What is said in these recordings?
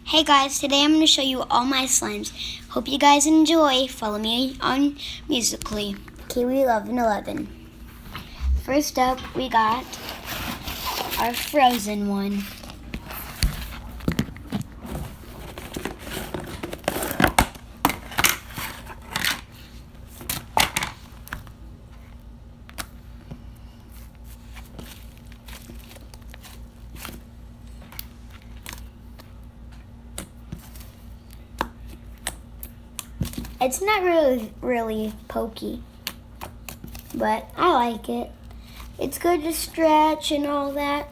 Hey guys, today I'm going to show you all my slimes. Hope you guys enjoy. Follow me on Musical.ly. Kiwi1111. First up, we got our frozen one. It's not really pokey, but I like it. It's good to stretch and all that.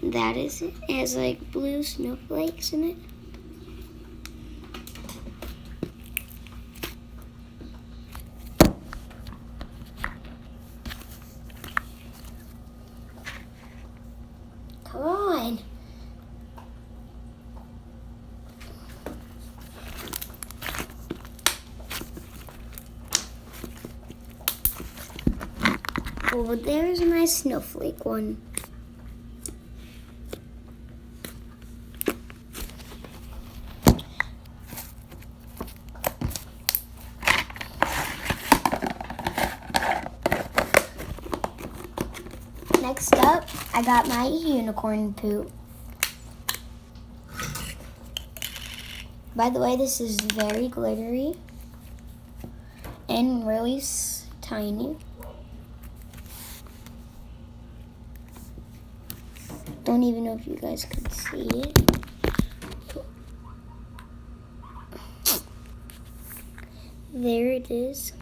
That is it. It has like blue snowflakes in it. Come on. Oh, there's my snowflake one. Next up, I got my unicorn poop. By the way, this is very glittery and really tiny. Don't even know if you guys could see it. There it is.